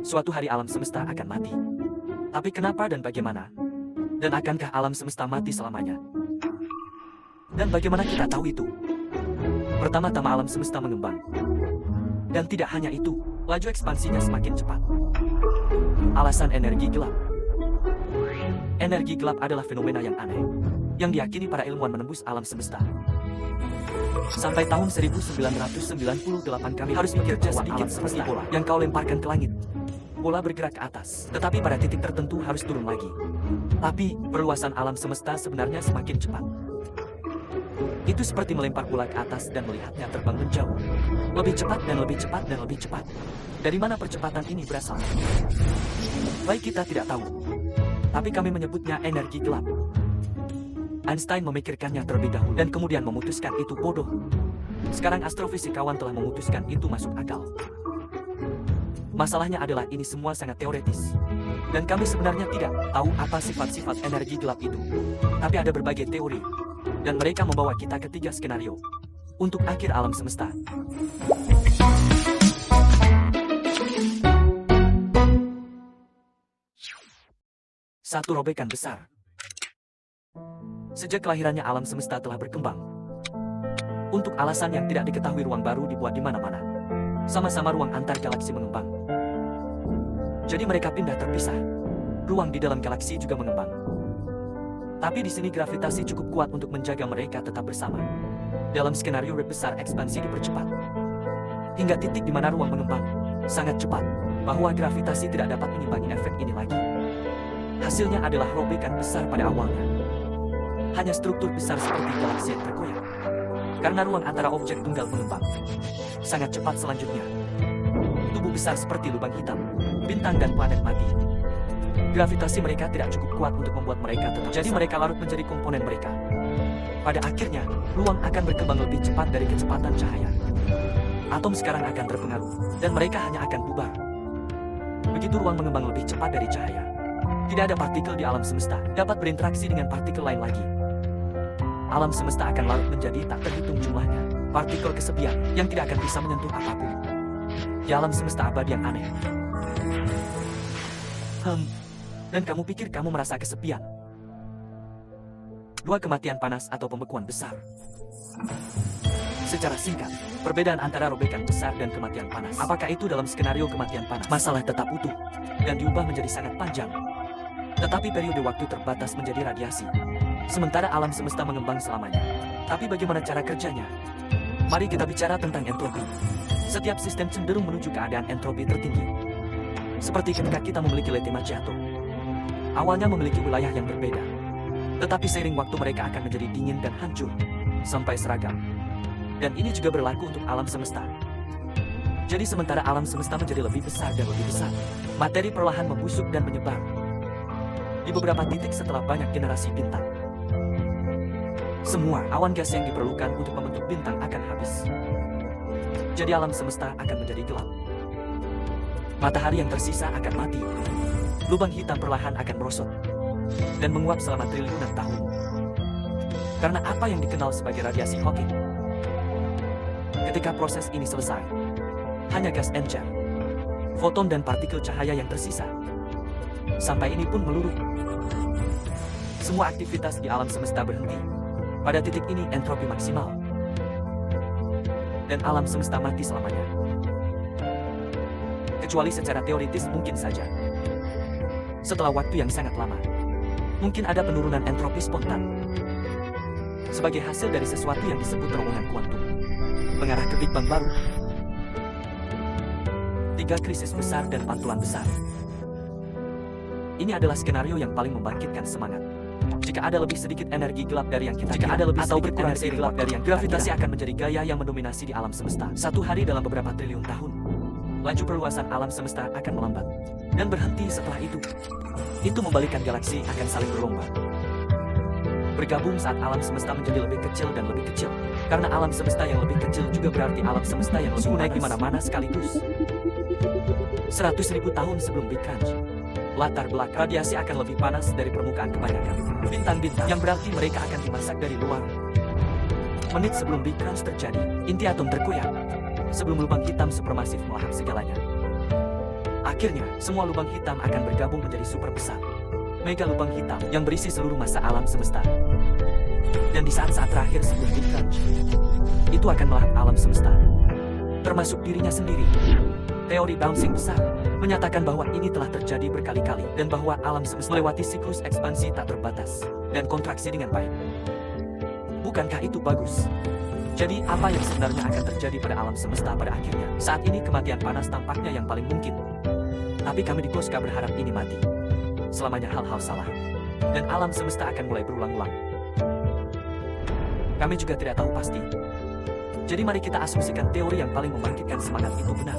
Suatu hari alam semesta akan mati. Tapi kenapa dan bagaimana? Dan akankah alam semesta mati selamanya? Dan bagaimana kita tahu itu? Pertama-tama alam semesta mengembang. Dan tidak hanya itu, laju ekspansinya semakin cepat. Alasan energi gelap. Energi gelap adalah fenomena yang aneh, yang diyakini para ilmuwan menembus alam semesta. Sampai tahun 1998 kami harus bekerja sedikit seperti bola yang kau lemparkan ke langit. Bola bergerak ke atas, tetapi pada titik tertentu harus turun lagi. Tapi, perluasan alam semesta sebenarnya semakin cepat. Itu seperti melempar bola ke atas dan melihatnya terbang menjauh. Lebih cepat dan lebih cepat dan lebih cepat. Dari mana percepatan ini berasal? Baik, kita tidak tahu. Tapi kami menyebutnya energi gelap. Einstein memikirkannya terlebih dahulu dan kemudian memutuskan itu bodoh. Sekarang astrofisikawan telah memutuskan itu masuk akal. Masalahnya adalah ini semua sangat teoretis. Dan kami sebenarnya tidak tahu apa sifat-sifat energi gelap itu. Tapi ada berbagai teori. Dan mereka membawa kita ke 3 skenario. Untuk akhir alam semesta. Satu, robekan besar. Sejak kelahirannya alam semesta telah berkembang. Untuk alasan yang tidak diketahui, ruang baru dibuat di mana-mana. Sama-sama ruang antar galaksi mengembang. Jadi mereka pindah terpisah. Ruang di dalam galaksi juga mengembang. Tapi di sini gravitasi cukup kuat untuk menjaga mereka tetap bersama. Dalam skenario rip besar, ekspansi dipercepat. Hingga titik di mana ruang mengembang sangat cepat, bahwa gravitasi tidak dapat mengimbangi efek ini lagi. Hasilnya adalah robekan besar pada awalnya. Hanya struktur besar seperti galaksi yang terkoyak. Karena ruang antara objek tunggal mengembang sangat cepat. Selanjutnya, tubuh besar seperti lubang hitam, bintang dan planet mati. Gravitasi mereka tidak cukup kuat untuk membuat mereka tetap. Jadi mereka larut menjadi komponen mereka. Pada akhirnya, ruang akan berkembang lebih cepat dari kecepatan cahaya. Atom sekarang akan terpengaruh, dan mereka hanya akan bubar. Begitu ruang mengembang lebih cepat dari cahaya, tidak ada partikel di alam semesta dapat berinteraksi dengan partikel lain lagi. Alam semesta akan larut menjadi tak terhitung jumlahnya partikel kesepian yang tidak akan bisa menyentuh apapun. Di alam semesta abadi yang aneh. Dan kamu pikir kamu merasa kesepian? 2, kematian panas atau pembekuan besar. Secara singkat, perbedaan antara robekan besar dan kematian panas. Apakah itu dalam skenario kematian panas? Masalah tetap utuh dan diubah menjadi sangat panjang. Tetapi periode waktu terbatas menjadi radiasi. Sementara alam semesta mengembang selamanya. Tapi bagaimana cara kerjanya? Mari kita bicara tentang entropi. Setiap sistem cenderung menuju keadaan entropi tertinggi. Seperti ketika kita memiliki lete macchiato. Awalnya memiliki wilayah yang berbeda. Tetapi seiring waktu mereka akan menjadi dingin dan hancur. Sampai seragam. Dan ini juga berlaku untuk alam semesta. Jadi sementara alam semesta menjadi lebih besar dan lebih besar, materi perlahan membusuk dan menyebar. Di beberapa titik setelah banyak generasi bintang. Semua awan gas yang diperlukan untuk membentuk bintang akan habis. Jadi alam semesta akan menjadi gelap. Matahari yang tersisa akan mati. Lubang hitam perlahan akan merosot dan menguap selama triliunan tahun. Karena apa yang dikenal sebagai radiasi Hawking. Ketika proses ini selesai, hanya gas encer, foton dan partikel cahaya yang tersisa. Sampai ini pun meluruh. Semua aktivitas di alam semesta berhenti. Pada titik ini entropi maksimal. Dan alam semesta mati selamanya. Kecuali secara teoritis mungkin saja. Setelah waktu yang sangat lama, mungkin ada penurunan entropi spontan. Sebagai hasil dari sesuatu yang disebut terowongan kuantum. Mengarah ke Big Bang baru. 3 krisis besar dan pantulan besar. Ini adalah skenario yang paling membangkitkan semangat. Jika ada lebih sedikit energi gelap dari yang kita kira, ada lebih atau berkurang energi gelap dari yang gravitasi akan menjadi gaya yang mendominasi di alam semesta. Satu hari dalam beberapa triliun tahun, laju perluasan alam semesta akan melambat dan berhenti setelah itu. Itu membalikkan galaksi akan saling berlomba. Bergabung saat alam semesta menjadi lebih kecil dan lebih kecil. Karena alam semesta yang lebih kecil juga berarti alam semesta yang lebih naik di mana-mana sekaligus. 100.000 tahun sebelum Big Crunch, latar belakang radiasi akan lebih panas dari permukaan kebanyakan bintang-bintang, yang berarti mereka akan dimasak dari luar. Menit sebelum Big Crunch terjadi, inti atom terkoyak. Sebelum lubang hitam supermasif melahap segalanya. Akhirnya, semua lubang hitam akan bergabung menjadi super besar. Mega lubang hitam yang berisi seluruh masa alam semesta. Dan di saat-saat terakhir sebelum Big Crunch, itu akan melahap alam semesta, termasuk dirinya sendiri. Teori bouncing besar menyatakan bahwa ini telah terjadi berkali-kali dan bahwa alam semesta melewati siklus ekspansi tak terbatas dan kontraksi dengan baik. Bukankah itu bagus? Jadi apa yang sebenarnya akan terjadi pada alam semesta pada akhirnya? Saat ini kematian panas tampaknya yang paling mungkin. Tapi kami di Koska berharap ini mati. Selamanya hal-hal salah. Dan alam semesta akan mulai berulang-ulang. Kami juga tidak tahu pasti. Jadi mari kita asumsikan teori yang paling membangkitkan semangat itu benar.